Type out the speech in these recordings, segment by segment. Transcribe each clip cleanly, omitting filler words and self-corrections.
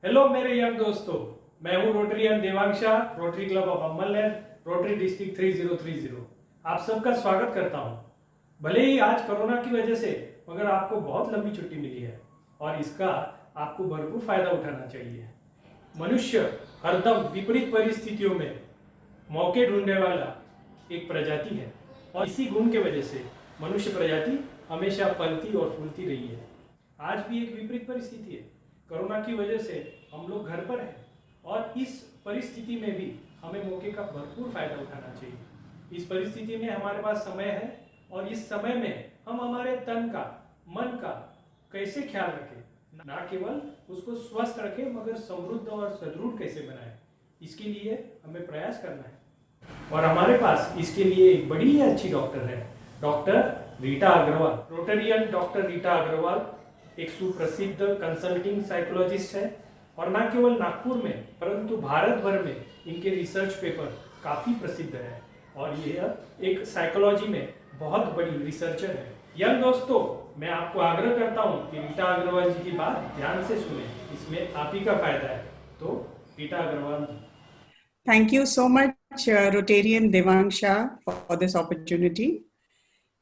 Hello मेरे young दोस्तों, मैं हूं Rotarian Devansha, rotary club of Amalner, rotary district 3030। आप सबका स्वागत करता हूं। भले ही आज कोरोना की वजह से मगर आपको बहुत लंबी छुट्टी मिली है और इसका आपको भरपूर फायदा उठाना चाहिए। मनुष्य हरदम विपरीत परिस्थितियों में मौके ढूंढने वाला एक प्रजाति है और इसी गुण के वजह से मनुष्य प्रजाति हमेशा फलती और फूलती रही है। आज भी एक विपरीत परिस्थिति है। कोरोना की वजह से हम लोग घर पर हैं और इस परिस्थिति में भी हमें मौके का भरपूर फायदा उठाना चाहिए। इस परिस्थिति में हमारे पास समय है और इस समय में हम हमारे तन का, मन का कैसे ख्याल रखें, ना केवल उसको स्वस्थ रखें मगर समृद्ध और सुदृढ़ कैसे बनाएं, इसके लिए हमें प्रयास करना है। और हमारे पास इसके लिए एक बड़ी ही अच्छी डॉक्टर है, doctor Rita Agarwal. Rotarian doctor Rita Agarwal एक सुप्रसिद्ध कंसल्टिंग साइकोलॉजिस्ट है और न केवल नागपुर में परंतु भारत भर में इनके रिसर्च पेपर काफ़ी प्रसिद्ध है और ये एक साइकोलॉजी में बहुत बड़ी रिसर्चर है। यंग दोस्तों, मैं आपको आग्रह करता हूँ कि रीटा अग्रवाल जी की बात ध्यान से सुने, इसमें आप ही का फायदा है। तो रीटा अग्रवाल जी। Thank you so much, Rotarian Devansha, for this opportunity.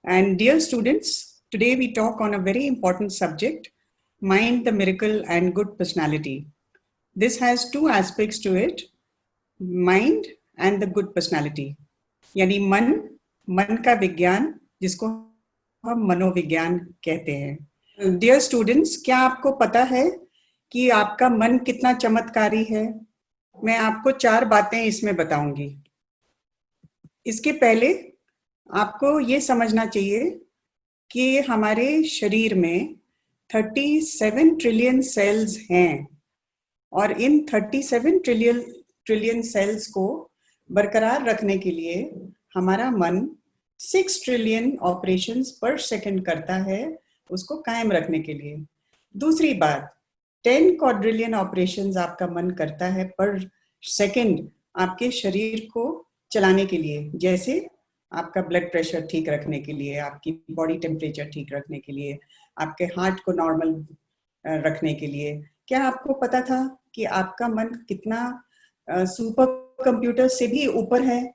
And dear students, today we talk on a very important subject, mind, the miracle, and good personality. This has two aspects to it, mind and the good personality. यानी मन का विज्ञान, जिसको हम मनोविज्ञान कहते हैं। Dear students, क्या आपको पता है कि आपका मन कितना चमत्कारी है? मैं आपको 4 बातें इसमें बताऊंगी। इसके पहले आपको ये समझना चाहिए कि हमारे शरीर में 37 ट्रिलियन सेल्स हैं और इन 37 ट्रिलियन सेल्स को बरकरार रखने के लिए हमारा मन 6 ट्रिलियन ऑपरेशंस पर सेकंड करता है उसको कायम रखने के लिए। दूसरी बात, 10 क्वाड्रिलियन ऑपरेशंस आपका मन करता है पर सेकंड आपके शरीर को चलाने के लिए, जैसे आपका ब्लड प्रेशर ठीक रखने के लिए, आपकी बॉडी टेम्परेचर ठीक रखने के लिए, आपके हार्ट को नॉर्मल रखने के लिए। क्या आपको पता था कि आपका मन कितना सुपर कंप्यूटर से भी ऊपर है?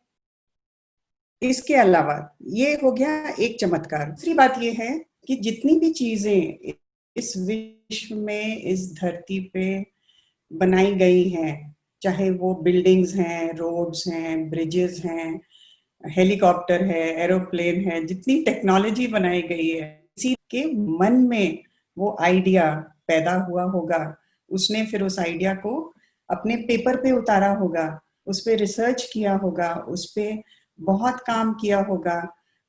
इसके अलावा ये हो गया एक चमत्कार। दूसरी बात ये है कि जितनी भी चीजें इस विश्व में, इस धरती पे बनाई गई हैं, चाहे वो बिल्डिंग्स हैं, रोड्स हैं, ब्रिजेस हैं, हेलीकॉप्टर है, एरोप्लेन है, जितनी टेक्नोलॉजी बनाई गई है, किसी के मन में वो आइडिया पैदा हुआ होगा, उसने फिर उस आइडिया को अपने पेपर पे उतारा होगा, उस पे रिसर्च किया होगा, उस पे बहुत काम किया होगा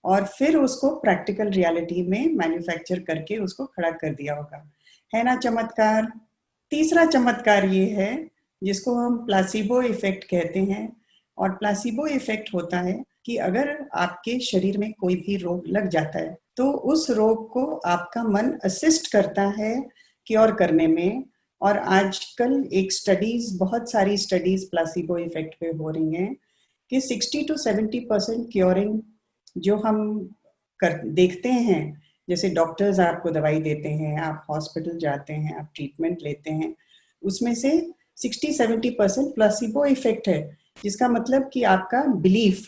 और फिर उसको प्रैक्टिकल रियलिटी में मैन्युफैक्चर करके उसको खड़ा कर दिया होगा। है ना चमत्कार? तीसरा चमत्कार ये है जिसको हम प्लासिबो इफेक्ट कहते हैं। और प्लासिबो इफेक्ट होता है कि अगर आपके शरीर में कोई भी रोग लग जाता है तो उस रोग को आपका मन असिस्ट करता है क्योर करने में। और आजकल एक स्टडीज, बहुत सारी स्टडीज प्लासिबो इफेक्ट पे हो रही हैं कि 60 to 70% क्योरिंग जो हम देखते हैं, जैसे डॉक्टर्स आपको दवाई देते हैं, आप हॉस्पिटल जाते हैं, आप ट्रीटमेंट लेते हैं, उसमें से 60-70% प्लासिबो इफेक्ट है, जिसका मतलब कि आपका बिलीफ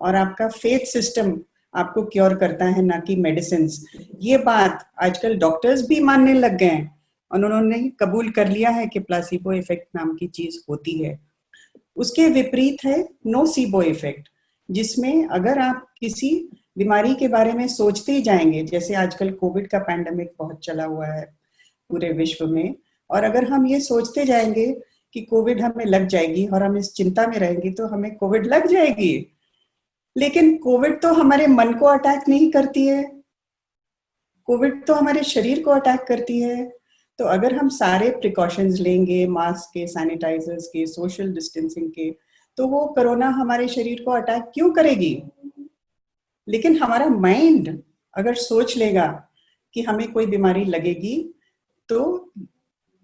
और आपका फेथ सिस्टम आपको क्योर करता है, ना कि मेडिसिन। ये बात आजकल डॉक्टर्स भी मानने लग गए हैं और उन्होंने कबूल कर लिया है कि प्लासिबो इफेक्ट नाम की चीज होती है। उसके विपरीत है नोसिबो इफेक्ट, जिसमें अगर आप किसी बीमारी के बारे में सोचते ही जाएंगे, जैसे आजकल कोविड का पैंडेमिक बहुत चला हुआ है पूरे विश्व में, और अगर हम ये सोचते जाएंगे कि कोविड हमें लग जाएगी और हम इस चिंता में रहेंगे तो हमें कोविड लग जाएगी, लेकिन कोविड तो हमारे मन को अटैक नहीं करती है, कोविड तो हमारे शरीर को अटैक करती है। तो अगर हम सारे प्रिकॉशंस लेंगे, मास्क के, सैनिटाइजर्स के, सोशल डिस्टेंसिंग के, तो वो कोरोना हमारे शरीर को अटैक क्यों करेगी? लेकिन हमारा माइंड अगर सोच लेगा कि हमें कोई बीमारी लगेगी तो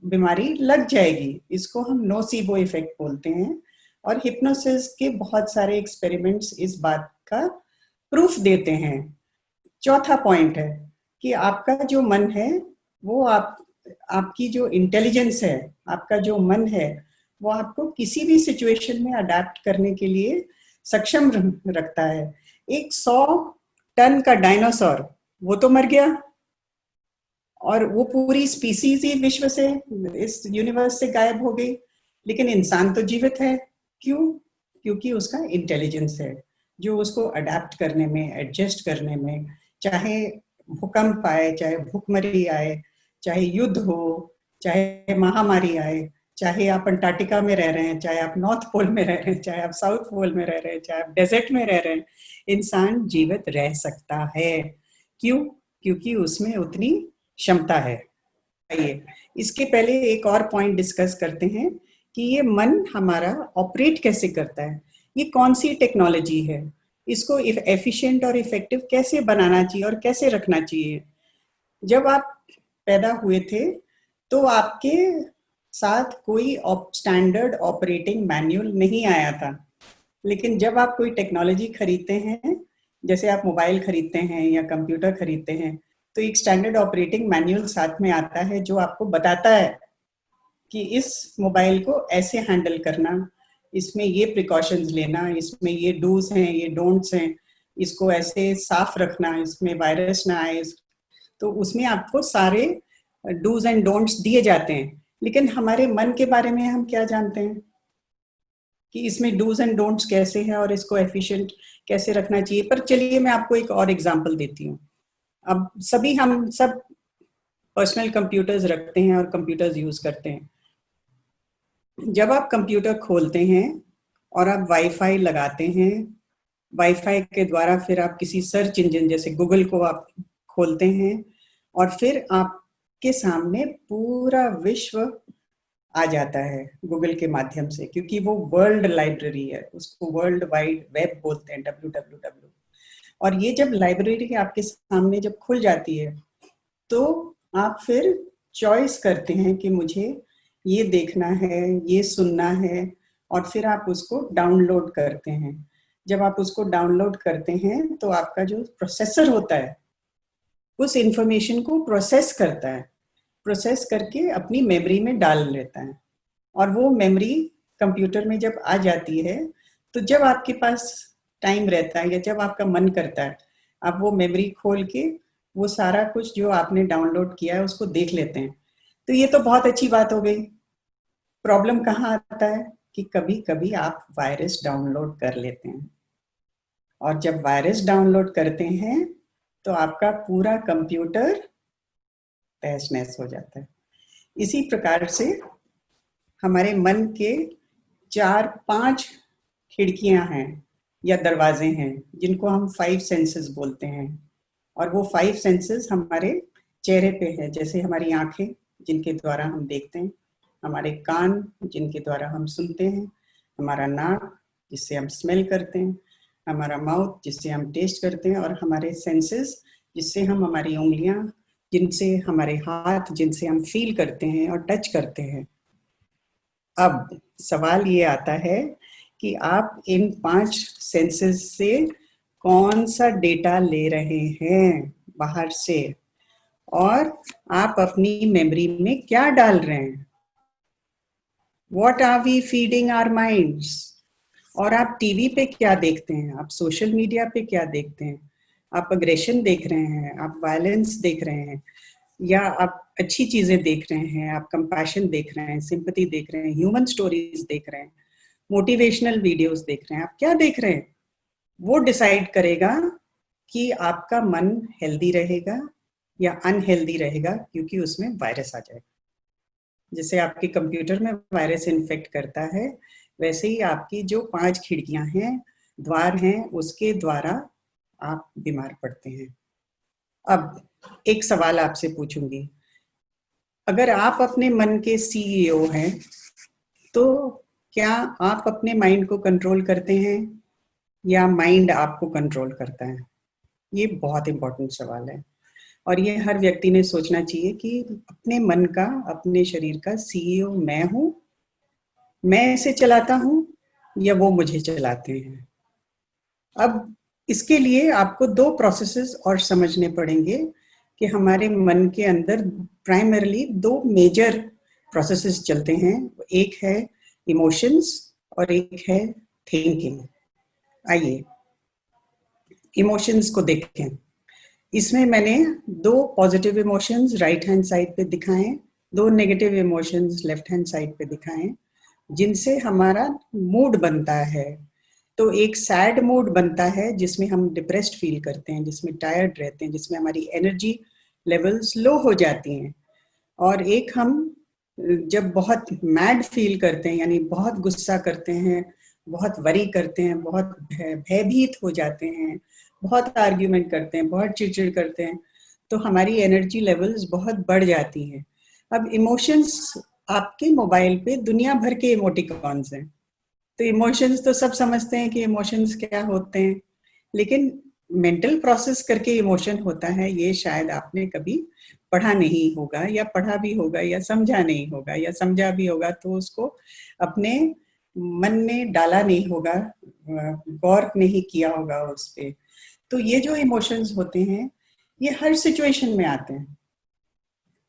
बीमारी लग जाएगी। इसको हम नोसिबो इफेक्ट बोलते हैं और हिप्नोसिस के बहुत सारे एक्सपेरिमेंट्स इस बात का प्रूफ देते हैं। चौथा पॉइंट है कि आपका जो मन है वो आपकी जो इंटेलिजेंस है, आपका जो मन है वो आपको किसी भी सिचुएशन में अडेप्ट करने के लिए सक्षम रखता है। एक 100 टन का डायनासोर वो तो मर गया, और वो पूरी स्पीसीज ही विश्व से, इस यूनिवर्स से गायब हो गई, लेकिन इंसान तो जीवित है। क्यों? क्योंकि उसका इंटेलिजेंस है जो उसको अडेप्ट करने में, एडजस्ट करने में, चाहे भूकंप आए, चाहे भूखमरी आए, चाहे युद्ध हो, चाहे महामारी आए, चाहे आप अंटार्कटिका में रह रहे हैं, चाहे आप नॉर्थ पोल में रह रहे हैं, चाहे आप साउथ पोल में रह रहे हैं, चाहे आप डेजर्ट में रह रहे हैं, इंसान जीवित रह सकता है। क्यों? क्योंकि उसमें उतनी क्षमता है। आइए इसके पहले एक और पॉइंट डिस्कस करते हैं कि ये मन हमारा ऑपरेट कैसे करता है, ये कौन सी टेक्नोलॉजी है, इसको एफिशिएंट और इफेक्टिव कैसे बनाना चाहिए और कैसे रखना चाहिए। जब आप पैदा हुए थे तो आपके साथ कोई स्टैंडर्ड ऑपरेटिंग मैनुअल नहीं आया था, लेकिन जब आप कोई टेक्नोलॉजी खरीदते हैं, जैसे आप मोबाइल खरीदते हैं या कंप्यूटर खरीदते हैं, तो एक स्टैंडर्ड ऑपरेटिंग मैनुअल साथ में आता है जो आपको बताता है कि इस मोबाइल को ऐसे हैंडल करना, इसमें ये प्रिकॉशंस लेना, इसमें ये डूज हैं, ये डोंट्स हैं, इसको ऐसे साफ रखना, इसमें वायरस ना आए। तो उसमें आपको सारे डूज एंड डोंट्स दिए जाते हैं। लेकिन हमारे मन के बारे में हम क्या जानते हैं कि इसमें डूज एंड डोंट्स कैसे हैं और इसको एफिशिएंट कैसे रखना चाहिए। पर चलिए मैं आपको एक और एग्जांपल देती हूँ। अब हम सब पर्सनल कंप्यूटर्स रखते हैं और कंप्यूटर्स यूज करते हैं। जब आप कंप्यूटर खोलते हैं और आप वाईफाई लगाते हैं, वाईफाई के द्वारा फिर आप किसी सर्च इंजन जैसे गूगल को आप खोलते हैं, और फिर आपके सामने पूरा विश्व आ जाता है गूगल के माध्यम से, क्योंकि वो वर्ल्ड लाइब्रेरी है, उसको वर्ल्ड वाइड वेब बोलते हैं, www। और ये जब लाइब्रेरी आपके सामने जब खुल जाती है तो आप फिर चॉइस करते हैं कि मुझे ये देखना है, ये सुनना है, और फिर आप उसको डाउनलोड करते हैं। जब आप उसको डाउनलोड करते हैं तो आपका जो प्रोसेसर होता है उस इंफॉर्मेशन को प्रोसेस करता है, प्रोसेस करके अपनी मेमोरी में डाल लेता है। और वो मेमोरी कंप्यूटर में जब आ जाती है तो जब आपके पास टाइम रहता है या जब आपका मन करता है, आप वो मेमोरी खोल के वो सारा कुछ जो आपने डाउनलोड किया है उसको देख लेते हैं। तो ये तो बहुत अच्छी बात हो गई। प्रॉब्लम कहाँ आता है कि कभी कभी आप वायरस डाउनलोड कर लेते हैं, और जब वायरस डाउनलोड करते हैं तो आपका पूरा कंप्यूटर तहस नहस हो जाता है। इसी प्रकार से हमारे मन के 4-5 खिड़कियां हैं या दरवाजे हैं जिनको हम 5 सेंसेस बोलते हैं, और वो 5 सेंसेस हमारे चेहरे पे है, जैसे हमारी आंखें जिनके द्वारा हम देखते हैं, हमारे कान जिनके द्वारा हम सुनते हैं, हमारा नाक जिससे हम स्मेल करते हैं, हमारा माउथ जिससे हम टेस्ट करते हैं, और हमारे सेंसेस जिससे हम, हमारी उंगलियां जिनसे, हमारे हाथ जिनसे हम फील करते हैं और टच करते हैं। अब सवाल ये आता है कि आप इन 5 सेंसेस से कौन सा डेटा ले रहे हैं बाहर से, और आप अपनी मेमोरी में क्या डाल रहे हैं। What are we feeding our minds? और आप टीवी पे क्या देखते हैं, आप सोशल मीडिया पे क्या देखते हैं, आप अग्रेशन देख रहे हैं, आप वायलेंस देख रहे हैं, या आप अच्छी चीजें देख रहे हैं, आप कंपैशन देख रहे हैं, सिंपैथी देख रहे हैं, ह्यूमन स्टोरीज देख रहे हैं, मोटिवेशनल वीडियोस देख रहे हैं, आप क्या देख रहे हैं, वो डिसाइड करेगा कि आपका मन हेल्दी रहेगा या अनहेल्दी रहेगा, क्योंकि उसमें वायरस आ जाएगा। जैसे आपके कंप्यूटर में वायरस इन्फेक्ट करता है, वैसे ही आपकी जो 5 खिड़कियां हैं, द्वार हैं, उसके द्वारा आप बीमार पड़ते हैं। अब एक सवाल आपसे पूछूंगी, अगर आप अपने मन के सीईओ हैं तो क्या आप अपने माइंड को कंट्रोल करते हैं या माइंड आपको कंट्रोल करता है? ये बहुत इंपॉर्टेंट सवाल है, और ये हर व्यक्ति ने सोचना चाहिए कि अपने मन का, अपने शरीर का सीईओ मैं हूं, मैं इसे चलाता हूं या वो मुझे चलाते हैं। अब इसके लिए आपको 2 प्रोसेसेस और समझने पड़ेंगे कि हमारे मन के अंदर प्राइमरीली 2 मेजर प्रोसेसेस चलते हैं। एक है इमोशंस और एक है थिंकिंग। आइए इमोशंस को देखें। इसमें मैंने 2 positive emotions right hand side पे दिखाएं, 2 negative emotions left hand side पे दिखाएं, जिनसे हमारा मूड बनता है। तो एक सैड मूड बनता है जिसमें हम डिप्रेस्ड फील करते हैं, जिसमें टायर्ड रहते हैं, जिसमें हमारी एनर्जी लेवल्स लो हो जाती हैं। और एक हम जब बहुत मैड फील करते हैं, यानी बहुत गुस्सा करते हैं, बहुत वरी करते हैं, बहुत भयभीत हो जाते हैं, बहुत आर्ग्यूमेंट करते हैं, बहुत चिड़चिड़ करते हैं, तो हमारी एनर्जी लेवल्स बहुत बढ़ जाती हैं। अब इमोशंस, आपके मोबाइल पे दुनिया भर के इमोटिकॉन्स हैं। तो इमोशंस तो सब समझते हैं कि इमोशंस क्या होते हैं, लेकिन मेंटल प्रोसेस करके इमोशन होता है, ये शायद आपने कभी पढ़ा नहीं होगा, या पढ़ा भी होगा या समझा नहीं होगा, या समझा भी होगा तो उसको अपने मन में डाला नहीं होगा, गौर नहीं किया होगा उस पे। तो ये जो इमोशंस होते हैं ये हर सिचुएशन में आते हैं।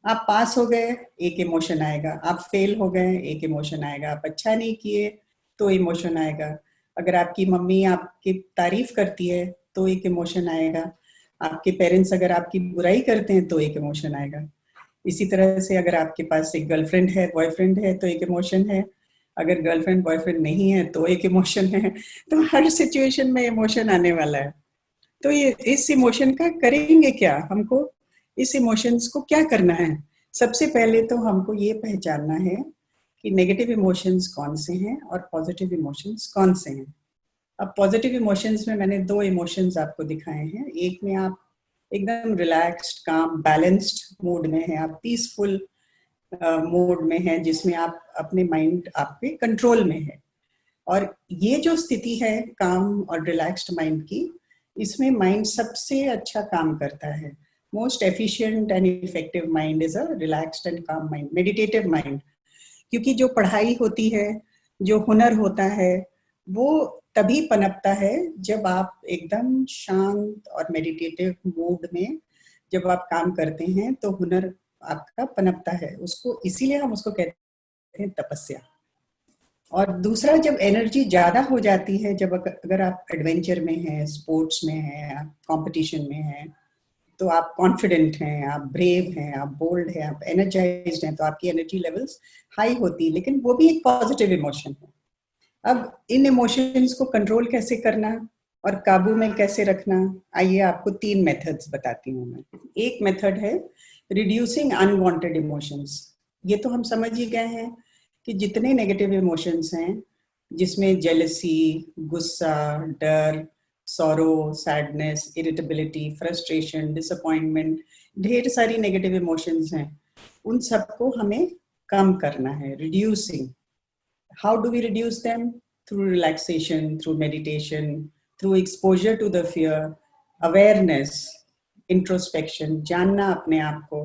आप पास हो गए, एक इमोशन आएगा, आप फेल हो गए, एक इमोशन आएगा, आप अच्छा नहीं किए तो इमोशन आएगा, अगर आपकी मम्मी आपकी तारीफ करती है तो एक इमोशन आएगा, आपके पेरेंट्स अगर आपकी बुराई करते हैं तो एक इमोशन आएगा। इसी तरह से अगर आपके पास एक गर्लफ्रेंड है, बॉयफ्रेंड है तो एक इमोशन है, अगर गर्लफ्रेंड बॉयफ्रेंड नहीं है तो एक इमोशन है। तो हर सिचुएशन में इमोशन आने वाला है। तो ये इस इमोशन का करेंगे क्या, हमको इस इमोशंस को क्या करना है? सबसे पहले तो हमको ये पहचानना है कि नेगेटिव इमोशंस कौन से हैं और पॉजिटिव इमोशंस कौन से हैं। अब पॉजिटिव इमोशंस में मैंने 2 इमोशंस आपको दिखाए हैं। एक में आप एकदम रिलैक्स्ड, काम, बैलेंस्ड मूड में है, आप पीसफुल मोड में है, जिसमें आप अपने माइंड आपके कंट्रोल में है। और ये जो स्थिति है काम और रिलैक्स्ड माइंड की, इसमें माइंड सबसे अच्छा काम करता है। Most efficient and effective mind is a relaxed and काम माइंड, मेडिटेटिव माइंड। क्योंकि जो पढ़ाई होती है, जो हुनर होता है, वो तभी पनपता है जब आप एकदम शांत और मेडिटेटिव मूड में जब आप काम करते हैं, तो हुनर आपका पनपता है। उसको इसीलिए हम उसको कहते हैं तपस्या। और दूसरा, जब एनर्जी ज्यादा हो जाती है, जब अगर आप एडवेंचर में हैं, स्पोर्ट्स में हैं, आप कंपटीशन में हैं, तो आप कॉन्फिडेंट हैं, आप ब्रेव हैं, आप बोल्ड हैं, आप एनर्जाइज्ड हैं, तो आपकी एनर्जी लेवल्स हाई होती है, लेकिन वो भी एक पॉजिटिव इमोशन है। अब इन इमोशंस को कंट्रोल कैसे करना और काबू में कैसे रखना, आइए आपको 3 मेथड्स बताती हूँ मैं। एक मेथड है रिड्यूसिंग अनवांटेड इमोशंस। ये तो हम समझ ही गए हैं कि जितने नेगेटिव इमोशंस हैं, जिसमें जेलसी, गुस्सा, डर, sorrow, sadness, irritability, frustration, disappointment, ढेर सारी नेगेटिव इमोशंस हैं, उन सबको हमें कम करना है, reducing. How do we reduce them? Through relaxation, through meditation, through exposure to the fear, awareness, introspection, जानना अपने आप को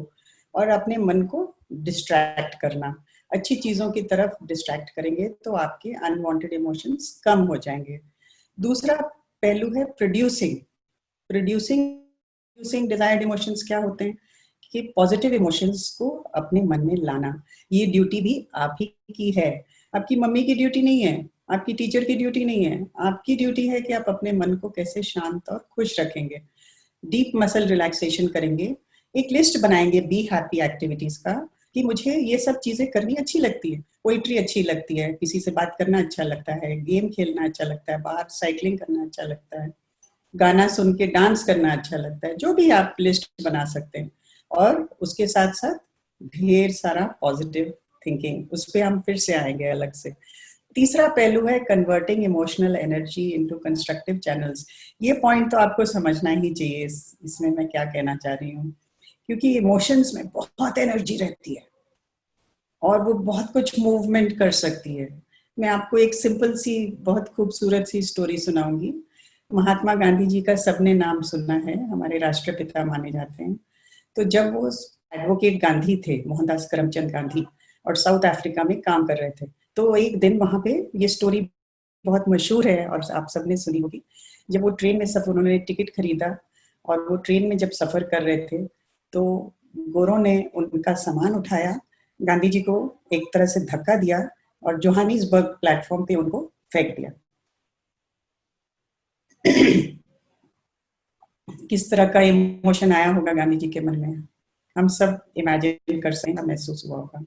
और अपने मन को डिस्ट्रैक्ट करना। अच्छी चीज़ों की तरफ डिस्ट्रैक्ट करेंगे तो आपके अनवांटेड इमोशंस कम हो जाएंगे। दूसरा पहलू है प्रोड्यूसिंग। प्रोड्यूसिंग डिजायर्ड इमोशंस क्या होते हैं कि पॉजिटिव इमोशंस को अपने मन में लाना। ये ड्यूटी भी आप ही की है, आपकी मम्मी की ड्यूटी नहीं है, आपकी टीचर की ड्यूटी नहीं है। आपकी ड्यूटी है कि आप अपने मन को कैसे शांत और खुश रखेंगे। डीप मसल रिलैक्सेशन करेंगे, एक लिस्ट बनाएंगे बी हैप्पी एक्टिविटीज का, कि मुझे ये सब चीजें करनी अच्छी लगती है। पोइट्री अच्छी लगती है, किसी से बात करना अच्छा लगता है, गेम खेलना अच्छा लगता है, बाहर साइकिलिंग करना अच्छा लगता है, गाना सुन के डांस करना अच्छा लगता है, जो भी आप लिस्ट बना सकते हैं। और उसके साथ साथ ढेर सारा पॉजिटिव थिंकिंग, उस पर हम फिर से आएंगे अलग से। तीसरा पहलू है converting emotional energy into constructive channels. ये पॉइंट तो आपको समझना ही चाहिए, इसमें मैं क्या कहना चाह रही हूँ, क्योंकि इमोशंस में बहुत एनर्जी रहती है और वो बहुत कुछ मूवमेंट कर सकती है। मैं आपको एक सिंपल सी बहुत खूबसूरत सी स्टोरी सुनाऊंगी। महात्मा गांधी जी का सबने नाम सुना है, हमारे राष्ट्रपिता माने जाते हैं। तो जब वो एडवोकेट गांधी थे, मोहनदास करमचंद गांधी, और साउथ अफ्रीका में काम कर रहे थे, तो एक दिन वहां पे, ये स्टोरी बहुत मशहूर है और आप सबने सुनी होगी, जब वो ट्रेन में सफर, उन्होंने टिकट खरीदा और वो ट्रेन में जब सफर कर रहे थे, तो गोरों ने उनका सामान उठाया गांधी जी को एक तरह से धक्का दिया और जोहानिसबर्ग प्लेटफॉर्म पे उनको फेंक दिया। किस तरह का इमोशन आया होगा गांधी जी के मन में, हम सब इमेजिन कर सकते हैं, महसूस हुआ होगा।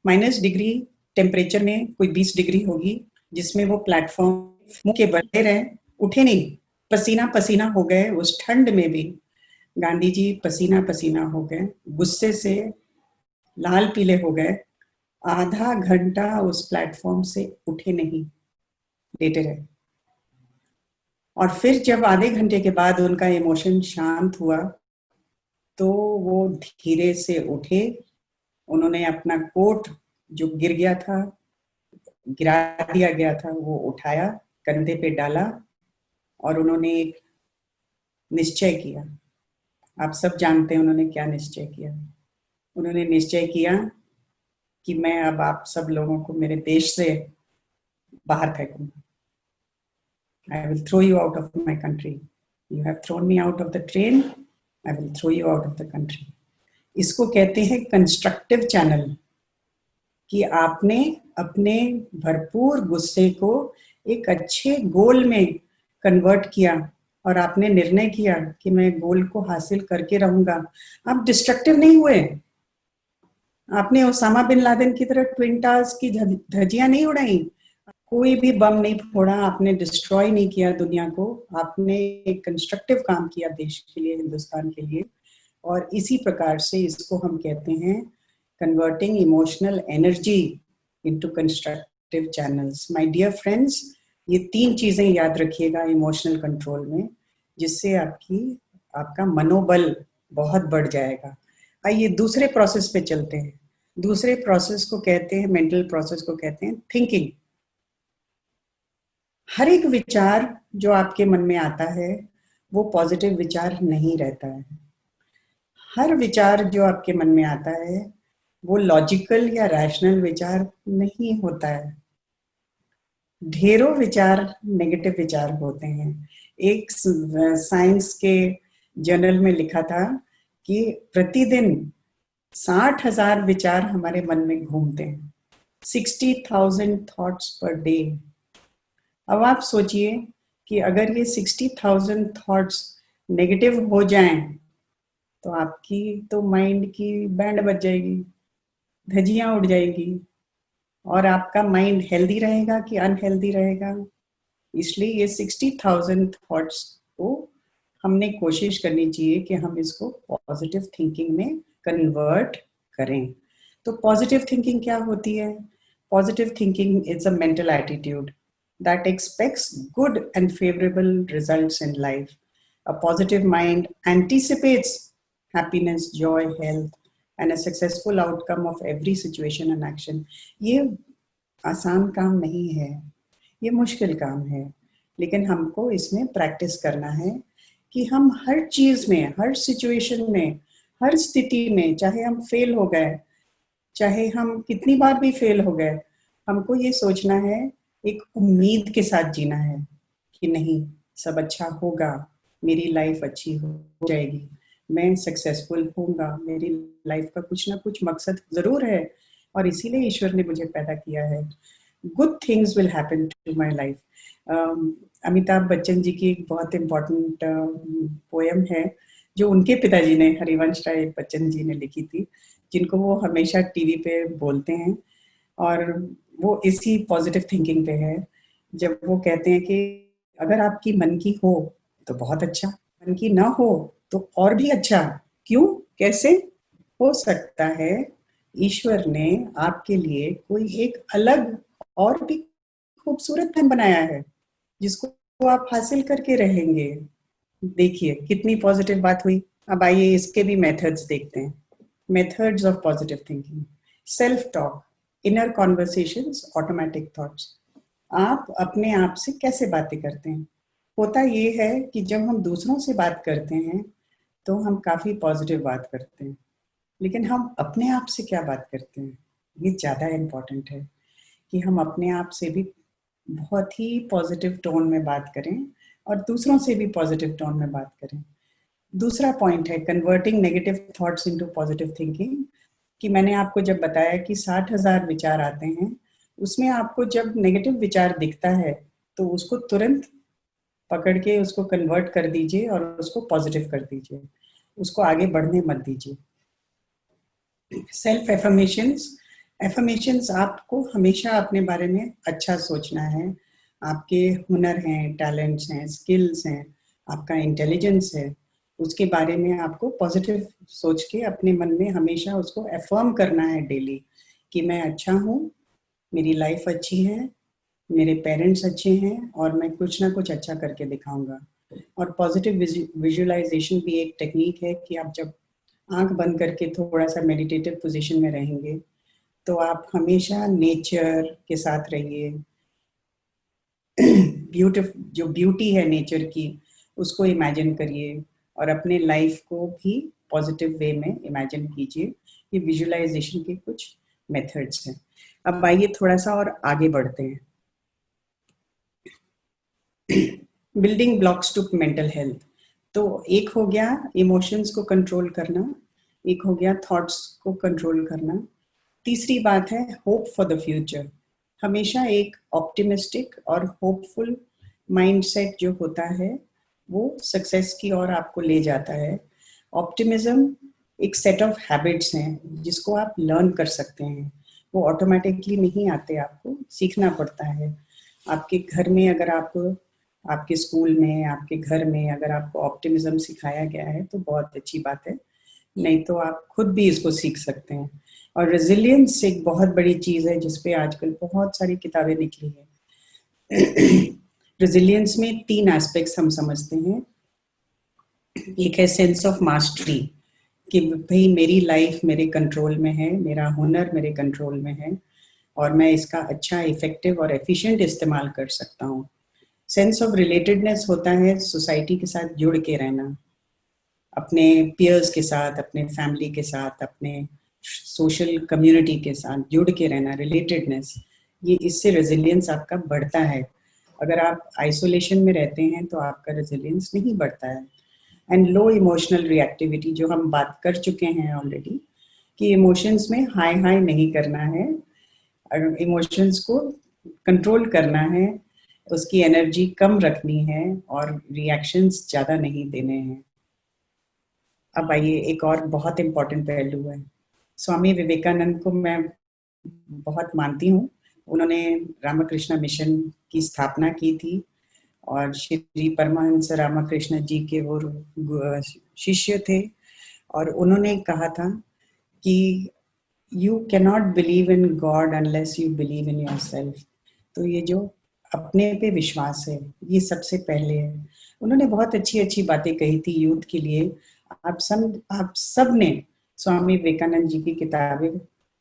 -डिग्री टेम्परेचर में कोई 20 डिग्री होगी, जिसमें वो प्लेटफॉर्म मुंह के बल रहे, उठे नहीं, पसीना पसीना हो गए। उस ठंड में भी गांधी जी पसीना पसीना हो गए, गुस्से से लाल पीले हो गए। आधा घंटा उस प्लेटफॉर्म से उठे नहीं, लेटे रहे। और फिर जब आधे घंटे के बाद उनका इमोशन शांत हुआ तो वो धीरे से उठे। उन्होंने अपना कोट जो गिर गया था, गिरा दिया गया था, वो उठाया, कंधे पे डाला और उन्होंने एक निश्चय किया। आप सब जानते हैं उन्होंने क्या निश्चय किया। उन्होंने निश्चय किया कि मैं अब आप सब लोगों को मेरे देश से बाहर फेंकूंगा। I will throw you out of my country. You have thrown me out of the train. I will throw you out of the country. इसको कहते हैं कंस्ट्रक्टिव चैनल, कि आपने अपने भरपूर गुस्से को एक अच्छे गोल में कन्वर्ट किया और आपने निर्णय किया कि मैं गोल को हासिल करके रहूंगा। आप डिस्ट्रक्टिव नहीं हुए। आपने ओसामा बिन लादेन की तरह ट्विन टावर्स की धज्जियां नहीं उड़ाई, कोई भी बम नहीं फोड़ा, आपने डिस्ट्रॉय नहीं किया दुनिया को। आपने एक कंस्ट्रक्टिव काम किया देश के लिए, हिंदुस्तान के लिए। और इसी प्रकार से इसको हम कहते हैं converting emotional energy into constructive channels. My dear friends, ये 3 चीजें याद रखिएगा इमोशनल कंट्रोल में, जिससे आपका मनोबल बहुत बढ़ जाएगा। आइए दूसरे प्रोसेस पे चलते हैं। दूसरे प्रोसेस को कहते हैं, मेंटल प्रोसेस को कहते हैं थिंकिंग। हर एक विचार जो आपके मन में आता है वो पॉजिटिव विचार नहीं रहता है। हर विचार जो आपके मन में आता है वो लॉजिकल या रैशनल विचार नहीं होता है। ढेरों विचार नेगेटिव विचार होते हैं। एक साइंस के जर्नल में लिखा था कि प्रतिदिन 60,000 विचार हमारे मन में घूमते हैं, 60,000 थॉट्स पर डे। अब आप सोचिए कि अगर ये 60,000 थॉट्स नेगेटिव हो जाएं तो आपकी तो माइंड की बैंड बज जाएगी, धज्जियां उड़ जाएगी। और आपका माइंड हेल्दी रहेगा कि अनहेल्दी रहेगा। इसलिए ये 60,000 थॉट्स को हमने कोशिश करनी चाहिए कि हम इसको पॉजिटिव थिंकिंग में कन्वर्ट करें। तो पॉजिटिव थिंकिंग क्या होती है? Positive thinking is a mental attitude that expects good and favorable results in life. A positive mind anticipates happiness, joy, health, and a successful outcome of every situation and action. ये आसान काम नहीं है, ये मुश्किल काम है, लेकिन हमको इसमें प्रैक्टिस करना है कि हम हर चीज में, हर सिचुएशन में, हर स्थिति में, चाहे हम फेल हो गए, चाहे हम कितनी बार भी फेल हो गए, हमको ये सोचना है, एक उम्मीद के साथ जीना है कि नहीं, सब अच्छा होगा, मेरी लाइफ अच्छी हो जाएगी, मैं सक्सेसफुल होऊंगा, मेरी लाइफ का कुछ ना कुछ मकसद जरूर है और इसीलिए ईश्वर ने मुझे पैदा किया है। Good things will happen to my life. Amitabh Bachchan ji की एक बहुत इम्पोर्टेंट पोएम है जो उनके पिताजी ने, हरिवंश राय बच्चन जी ने लिखी थी, जिनको वो हमेशा टीवी पे बोलते हैं, और वो इसी पॉजिटिव थिंकिंग पे है। जब वो कहते हैं कि अगर आपकी मन की हो तो बहुत अच्छा, मन की ना हो तो और भी अच्छा। क्यों, कैसे हो सकता है? ईश्वर ने आपके लिए कोई एक अलग और भी खूबसूरत धन बनाया है जिसको आप हासिल करके रहेंगे। देखिए कितनी पॉजिटिव बात हुई। अब आइए इसके भी मेथड्स देखते हैं। Methods of positive thinking: self talk, inner conversations, automatic thoughts. आप अपने आप से कैसे बातें करते हैं? होता ये है कि जब हम दूसरों से बात करते हैं तो हम काफी पॉजिटिव बात करते हैं, लेकिन हम अपने आप से क्या बात करते हैं, ये ज्यादा इम्पोर्टेंट है कि हम अपने आप से भी बहुत ही पॉजिटिव टोन में बात करें और दूसरों से भी पॉजिटिव टोन में बात करें। दूसरा पॉइंट है converting negative thoughts into positive thinking. कि मैंने आपको जब बताया कि 60,000 विचार आते हैं, उसमें आपको जब नेगेटिव विचार दिखता है तो उसको तुरंत पकड़ के उसको कन्वर्ट कर दीजिए और उसको पॉजिटिव कर दीजिए, उसको आगे बढ़ने मत दीजिए। सेल्फ एफर्मेशंस आपको हमेशा अपने बारे में अच्छा सोचना है। आपके हुनर हैं, टैलेंट्स हैं, स्किल्स हैं, आपका इंटेलिजेंस है, उसके बारे में आपको पॉजिटिव सोच के अपने मन में हमेशा उसको एफर्म करना है डेली कि मैं अच्छा हूँ, मेरी लाइफ अच्छी है, मेरे पेरेंट्स अच्छे हैं और मैं कुछ ना कुछ अच्छा करके दिखाऊंगा। और पॉजिटिव विजुअलाइजेशन भी एक टेक्निक है कि आप जब आंख बंद करके थोड़ा सा मेडिटेटिव पोजीशन में रहेंगे तो आप हमेशा नेचर के साथ रहिए। जो ब्यूटी है नेचर की उसको इमेजिन करिए और अपने लाइफ को भी पॉजिटिव वे में इमेजिन कीजिए। ये विजुअलाइजेशन के कुछ मेथड्स हैं। अब आइए थोड़ा सा और आगे बढ़ते हैं। Building blocks to mental health. तो एक हो गया इमोशंस को कंट्रोल करना, एक हो गया थॉट्स को कंट्रोल करना, तीसरी बात है होप फॉर द फ्यूचर। हमेशा एक ऑप्टिमिस्टिक और होपफुल माइंडसेट जो होता है वो सक्सेस की ओर आपको ले जाता है। ऑप्टिमिज्म एक सेट ऑफ हैबिट्स हैं जिसको आप लर्न कर सकते हैं, वो ऑटोमेटिकली नहीं आते, आपको सीखना पड़ता है। आपके घर में अगर आपको, आपके स्कूल में, आपके घर में अगर आपको ऑप्टिमिज्म सिखाया गया है तो बहुत अच्छी बात है, नहीं तो आप खुद भी इसको सीख सकते हैं। और रेजिलियंस एक बहुत बड़ी चीज़ है जिसपे आजकल बहुत सारी किताबें निकली है। रेजिलियंस में 3 एस्पेक्ट्स हम समझते हैं। एक है सेंस ऑफ मास्टरी कि भाई मेरी लाइफ मेरे कंट्रोल में है, मेरा हुनर मेरे कंट्रोल में है और मैं इसका अच्छा इफेक्टिव और एफिशिएंट इस्तेमाल कर सकता हूँ। सेंस ऑफ रिलेटेडनेस होता है सोसाइटी के साथ जुड़ के रहना, अपने पियर्स के साथ, अपने फैमिली के साथ, अपने सोशल कम्युनिटी के साथ जुड़ के रहना, रिलेटेडनेस, ये इससे रेजिलियंस आपका बढ़ता है। अगर आप आइसोलेशन में रहते हैं तो आपका रेजिलियंस नहीं बढ़ता है। एंड लो इमोशनल रिएक्टिविटी, जो हम बात कर चुके हैं ऑलरेडी, कि इमोशंस में हाई हाई नहीं करना है, इमोशंस को कंट्रोल करना है, उसकी एनर्जी कम रखनी है और रिएक्शंस ज़्यादा नहीं देने हैं। अब आइए एक और बहुत इम्पोर्टेंट पहलू है। स्वामी विवेकानंद को मैं बहुत मानती हूँ। उन्होंने रामकृष्ण मिशन की स्थापना की थी और श्री परमहंस रामकृष्ण जी के वो शिष्य थे और उन्होंने कहा था कि you cannot believe in God unless you believe in yourself. तो ये जो अपने पे विश्वास है ये सबसे पहले है। उन्होंने बहुत अच्छी अच्छी बातें कही थी यूथ के लिए। आप सब ने स्वामी विवेकानंद जी की किताबें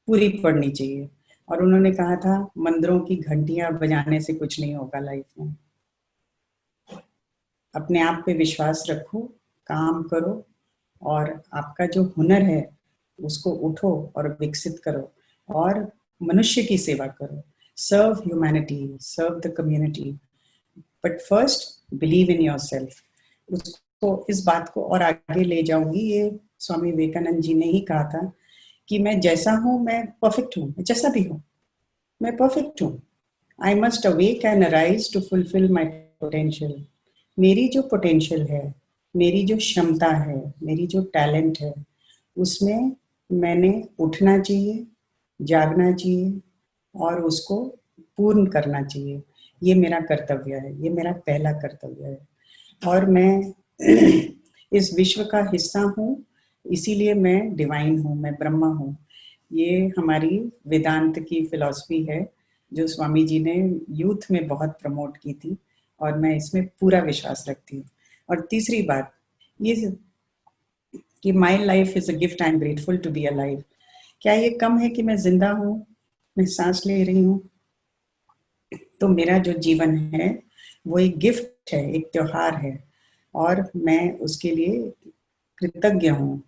पूरी पढ़नी चाहिए। और उन्होंने कहा था मंदिरों की घंटियां बजाने से कुछ नहीं होगा लाइफ में, अपने आप पे विश्वास रखो, काम करो और आपका जो हुनर है उसको उठो और विकसित करो और मनुष्य की सेवा करो। Serve humanity, serve the community, but first believe in yourself. उसको, इस बात को और आगे ले जाऊंगी। ये स्वामी विवेकानंद जी ने ही कहा था कि मैं जैसा हूं मैं परफेक्ट हूं, जैसा भी हूं मैं परफेक्ट हूं। I must awake and arise to fulfil my potential. मेरी जो पोटेंशियल है, मेरी जो क्षमता है, मेरी जो टैलेंट है, उसमें मैंने उठना चाहिए, जागना चाहिए और उसको पूर्ण करना चाहिए। ये मेरा कर्तव्य है, ये मेरा पहला कर्तव्य है। और मैं इस विश्व का हिस्सा हूँ, इसीलिए मैं डिवाइन हूँ, मैं ब्रह्मा हूँ। ये हमारी वेदांत की फिलॉसफी है जो स्वामी जी ने यूथ में बहुत प्रमोट की थी और मैं इसमें पूरा विश्वास रखती हूँ। और तीसरी बात ये कि my life is a gift, I am grateful to be alive. क्या ये कम है कि मैं जिंदा हूँ, मैं सांस ले रही हूँ? तो मेरा जो जीवन है वो एक गिफ्ट है, एक त्योहार है और मैं उसके लिए कृतज्ञ हूँ।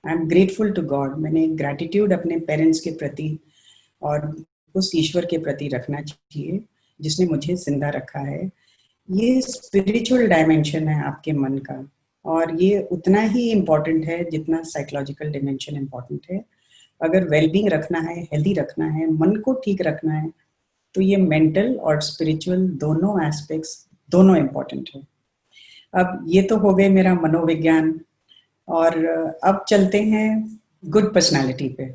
I am grateful to God. मैंने ग्रैटिट्यूड अपने पेरेंट्स के प्रति और उस ईश्वर के प्रति रखना चाहिए जिसने मुझे जिंदा रखा है। ये स्पिरिचुअल डायमेंशन है आपके मन का और ये उतना ही इम्पोर्टेंट है जितना साइकोलॉजिकल डायमेंशन इम्पोर्टेंट है। अगर वेलबींग रखना है, हेल्दी रखना है, मन को ठीक रखना है, तो ये मेंटल और स्पिरिचुअल दोनों एस्पेक्ट्स दोनों इम्पोर्टेंट है। अब ये तो हो गए मेरा मनोविज्ञान, और अब चलते हैं गुड पर्सनालिटी पे,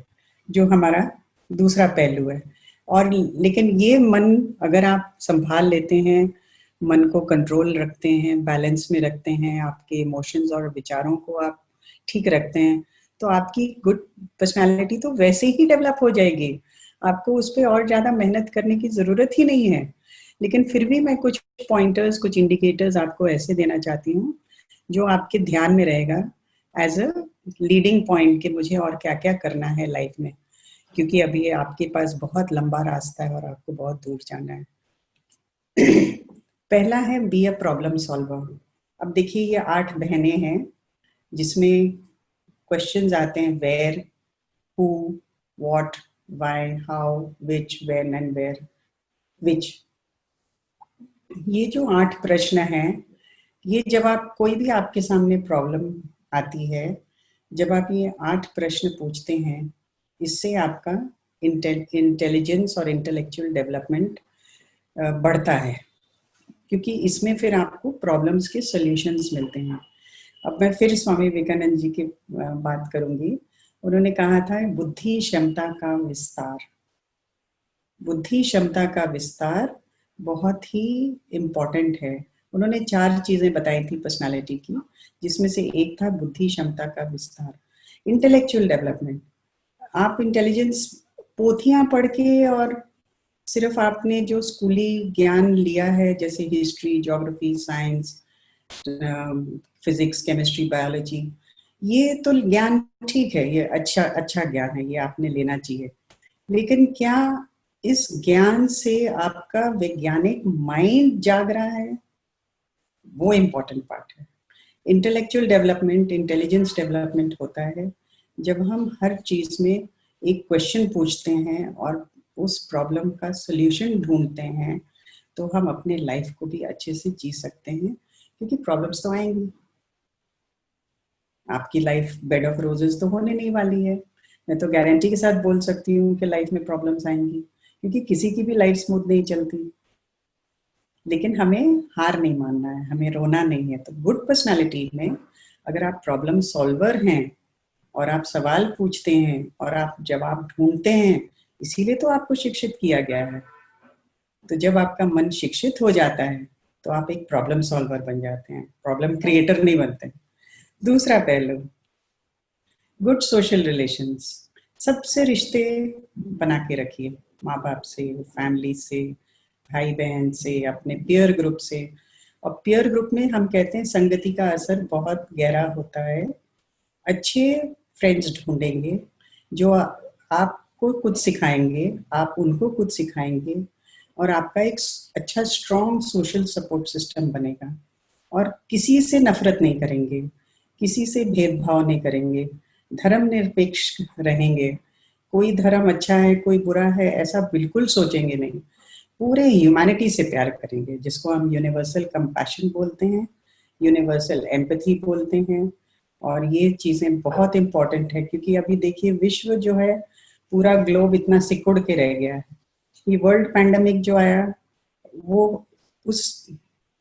जो हमारा दूसरा पहलू है। और लेकिन ये मन अगर आप संभाल लेते हैं, मन को कंट्रोल रखते हैं, बैलेंस में रखते हैं, आपके इमोशंस और विचारों को आप ठीक रखते हैं, तो आपकी गुड पर्सनालिटी तो वैसे ही डेवलप हो जाएगी। आपको उस पर और ज़्यादा मेहनत करने की ज़रूरत ही नहीं है। लेकिन फिर भी मैं कुछ पॉइंटर्स, कुछ इंडिकेटर्स आपको ऐसे देना चाहती हूँ जो आपके ध्यान में रहेगा एज अ लीडिंग पॉइंट कि मुझे और क्या क्या करना है लाइफ में, क्योंकि अभी आपके पास बहुत लंबा रास्ता है और आपको बहुत दूर जाना है। पहला है बी अ प्रॉब्लम सॉल्वर। अब देखिए ये 8 बहनें हैं जिसमें क्वेश्चंस आते हैं where, who, what, why, how, which, when and where, which. ये जो 8 प्रश्न हैं, ये जब आप कोई भी आपके सामने प्रॉब्लम आती है, जब आप ये 8 प्रश्न पूछते हैं, इससे आपका इंटेलिजेंस और इंटेलेक्चुअल डेवलपमेंट बढ़ता है, क्योंकि इसमें फिर आपको प्रॉब्लम्स के सॉल्यूशंस मिलते हैं। अब मैं फिर स्वामी विवेकानंद जी की बात करूंगी। उन्होंने कहा था बुद्धि क्षमता का विस्तार। बुद्धि क्षमता का विस्तार बहुत ही इम्पोर्टेंट है। उन्होंने 4 चीजें बताई थी पर्सनालिटी की, जिसमें से एक था बुद्धि क्षमता का विस्तार, इंटेलेक्चुअल डेवलपमेंट। आप इंटेलिजेंस पोथियां पढ़ के और सिर्फ आपने जो स्कूली ज्ञान लिया है, जैसे history, geography, science, physics, chemistry, biology, ये तो ज्ञान ठीक है, ये अच्छा ज्ञान है, ये आपने लेना चाहिए। लेकिन क्या इस ज्ञान से आपका वैज्ञानिक माइंड जाग रहा है? वो इम्पोर्टेंट पार्ट है। इंटेलेक्चुअल डेवलपमेंट, इंटेलिजेंस डेवलपमेंट होता है जब हम हर चीज में एक क्वेश्चन पूछते हैं और उस प्रॉब्लम का सल्यूशन ढूंढते हैं, तो हम अपने लाइफ को भी अच्छे से जी सकते हैं, क्योंकि प्रॉब्लम्स तो आएंगी। आपकी लाइफ बेड ऑफ रोजेस तो होने नहीं वाली है। मैं तो गारंटी के साथ बोल सकती हूँ कि लाइफ में प्रॉब्लम्स आएंगी, क्योंकि किसी की भी लाइफ स्मूथ नहीं चलती। लेकिन हमें हार नहीं मानना है, हमें रोना नहीं है। तो गुड पर्सनालिटी में अगर आप प्रॉब्लम सॉल्वर हैं और आप सवाल पूछते हैं और आप जवाब ढूंढते हैं, इसीलिए तो आपको शिक्षित किया गया है। तो जब आपका मन शिक्षित हो जाता है तो आप एक प्रॉब्लम सॉल्वर बन जाते हैं, प्रॉब्लम क्रिएटर नहीं बनते। दूसरा पहलू, गुड सोशल रिलेशंस। सबसे रिश्ते बना के रखिए, माँ बाप से, फैमिली से, भाई बहन से, अपने पीयर ग्रुप से। और पीयर ग्रुप में हम कहते हैं संगति का असर बहुत गहरा होता है। अच्छे फ्रेंड्स ढूंढेंगे जो आपको कुछ सिखाएंगे, आप उनको कुछ सिखाएंगे, और आपका एक अच्छा स्ट्रॉन्ग सोशल सपोर्ट सिस्टम बनेगा। और किसी से नफरत नहीं करेंगे, किसी से भेदभाव नहीं करेंगे, धर्म निरपेक्ष रहेंगे। कोई धर्म अच्छा है, कोई बुरा है, ऐसा बिल्कुल सोचेंगे नहीं। पूरे ह्यूमैनिटी से प्यार करेंगे, जिसको हम यूनिवर्सल कंपैशन बोलते हैं, यूनिवर्सल एम्पैथी बोलते हैं। और ये चीज़ें बहुत इम्पोर्टेंट है, क्योंकि अभी देखिए विश्व जो है, पूरा ग्लोब इतना सिकुड़ के रह गया है। ये वर्ल्ड पैंडेमिक जो आया, वो उस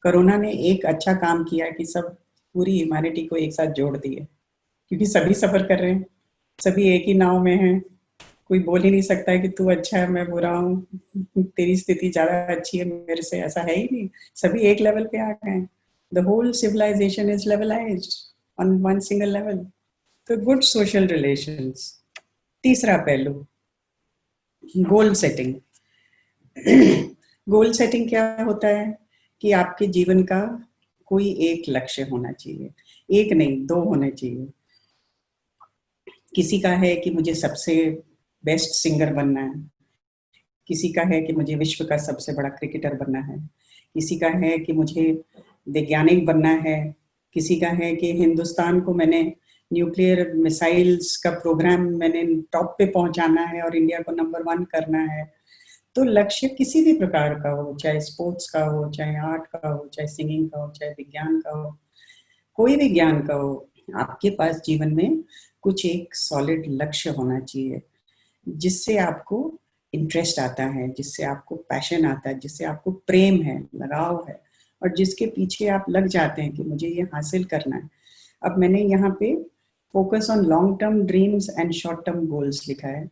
कोरोना ने एक अच्छा काम किया कि सब पूरी ह्यूमैनिटी को एक साथ जोड़ दिए, क्योंकि सभी सफर कर रहे हैं, सभी एक ही नाव में हैं। कोई बोल ही नहीं सकता है कि तू अच्छा है, मैं बुरा हूँ, तेरी स्थिति ज्यादा अच्छी है मेरे से, ऐसा है ही नहीं। सभी एक लेवल पे आ गए हैं। The whole civilization is levelized on one single level. तो गुड सोशल रिलेशंस। तीसरा पहलू, गोल सेटिंग। गोल सेटिंग क्या होता है कि आपके जीवन का कोई एक लक्ष्य होना चाहिए, एक नहीं, 2 होने चाहिए। किसी का है कि मुझे सबसे बेस्ट सिंगर बनना है, किसी का है कि मुझे विश्व का सबसे बड़ा क्रिकेटर बनना है, किसी का है कि मुझे वैज्ञानिक बनना है, किसी का है कि हिंदुस्तान को मैंने न्यूक्लियर मिसाइल्स का प्रोग्राम मैंने टॉप पे पहुंचाना है और इंडिया को नंबर 1 करना है। तो लक्ष्य किसी भी प्रकार का हो, चाहे स्पोर्ट्स का हो, चाहे आर्ट का हो, चाहे सिंगिंग का हो, चाहे विज्ञान का हो, कोई भी ज्ञान का हो, आपके पास जीवन में कुछ एक सॉलिड लक्ष्य होना चाहिए। जिससे आपको इंटरेस्ट आता है, जिससे आपको पैशन आता है, जिससे आपको प्रेम है, लगाव है, और जिसके पीछे आप लग जाते हैं कि मुझे ये हासिल करना है। अब मैंने यहाँ पे focus on long term dreams and short term goals लिखा है।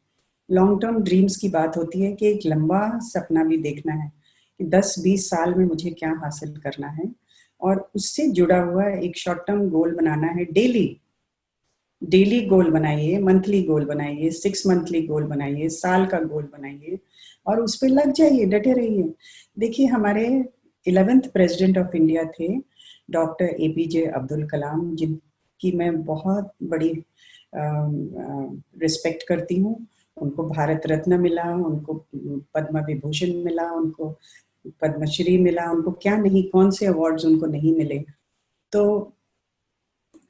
लॉन्ग टर्म ड्रीम्स की बात होती है कि एक लंबा सपना भी देखना है कि 10-20 साल में मुझे क्या हासिल करना है, और उससे जुड़ा हुआ एक शॉर्ट टर्म गोल बनाना है। डेली गोल बनाइए, मंथली गोल बनाइए, 6 मंथली गोल बनाइए, साल का गोल बनाइए, और उस पर लग जाइए, डटे रहिए। देखिए, हमारे 11th प्रेसिडेंट ऑफ इंडिया थे डॉक्टर APJ अब्दुल कलाम, जिनकी मैं बहुत बड़ी रिस्पेक्ट करती हूँ। उनको भारत रत्न मिला, उनको पद्म विभूषण मिला, उनको पद्मश्री मिला, उनको क्या नहीं, कौन से अवार्ड्स उनको नहीं मिले। तो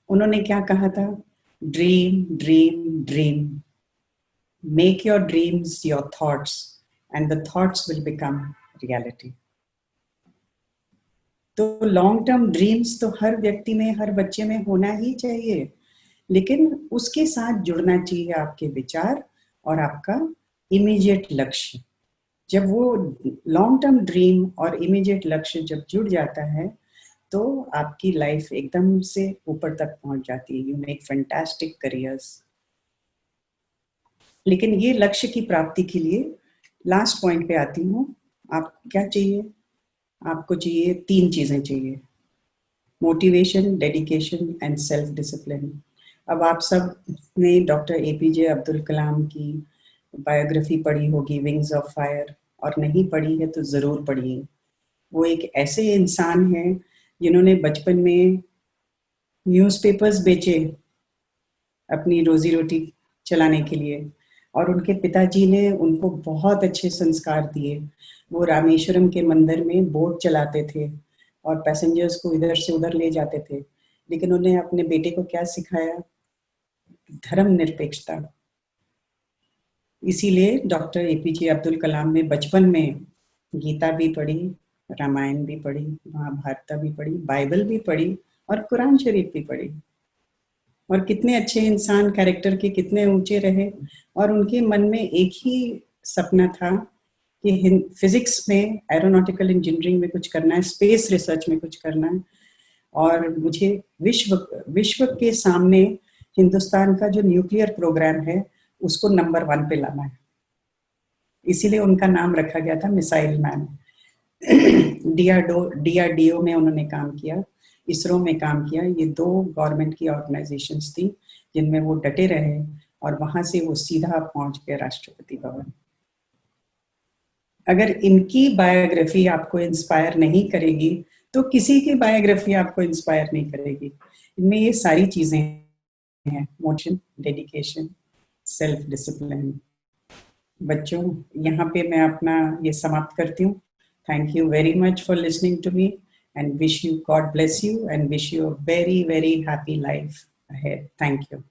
उन्होंने क्या कहा था? Dream dream dream, make your dreams your thoughts and the thoughts will become reality. तो लॉन्ग टर्म ड्रीम्स तो हर व्यक्ति में, हर बच्चे में होना ही चाहिए, लेकिन उसके साथ जुड़ना चाहिए आपके विचार और आपका इमीडिएट लक्ष्य। जब वो लॉन्ग टर्म ड्रीम और इमीडिएट लक्ष्य जब जुड़ जाता है, तो आपकी लाइफ एकदम से ऊपर तक पहुंच जाती है। You make fantastic careers. लेकिन ये लक्ष्य की प्राप्ति के लिए लास्ट पॉइंट पे आती हूँ। आपको क्या चाहिए? आपको चाहिए 3 चीजें चाहिए: motivation, dedication and self discipline. अब आप सब ने डॉक्टर APJ अब्दुल कलाम की बायोग्राफी पढ़ी होगी, विंग्स ऑफ फायर, और नहीं पढ़ी है तो ज़रूर पढ़िए। वो एक ऐसे इंसान हैं जिन्होंने बचपन में न्यूज़पेपर्स बेचे अपनी रोजी रोटी चलाने के लिए, और उनके पिताजी ने उनको बहुत अच्छे संस्कार दिए। वो रामेश्वरम के मंदिर में बोट चलाते थे और पैसेंजर्स को इधर से उधर ले जाते थे, लेकिन उन्हें अपने बेटे को क्या सिखाया? धर्मनिरपेक्षता। इसीलिए डॉक्टर APJ अब्दुल कलाम ने बचपन में गीता भी पढ़ी, रामायण भी पढ़ी, महाभारत भी पढ़ी, बाइबल भी पढ़ी, और कुरान शरीफ भी पढ़ी। और कितने अच्छे इंसान, कैरेक्टर के कितने ऊंचे रहे, और उनके मन में एक ही सपना था कि फिजिक्स में, एरोनॉटिकल इंजीनियरिंग में कुछ करना है, स्पेस रिसर्च में कुछ करना है, और मुझे विश्व के सामने हिंदुस्तान का जो न्यूक्लियर प्रोग्राम है उसको नंबर 1 पे लाना है। इसीलिए उनका नाम रखा गया था मिसाइल मैन। DRDO में उन्होंने काम किया, इसरो में काम किया। ये 2 गवर्नमेंट की ऑर्गेनाइजेशंस थी जिनमें वो डटे रहे, और वहां से वो सीधा पहुंच गए राष्ट्रपति भवन। अगर इनकी बायोग्राफी आपको इंस्पायर नहीं करेगी तो किसी की बायोग्राफी आपको इंस्पायर नहीं करेगी। इनमें ये सारी चीजें हैं: मोटिवेशन, डेडिकेशन, सेल्फ डिसिप्लिन। बच्चों, यहाँ पे मैं अपना ये समाप्त करती हूँ। Thank you very much for listening to me, and wish you, God bless you, and wish you a very, very happy life ahead. Thank you.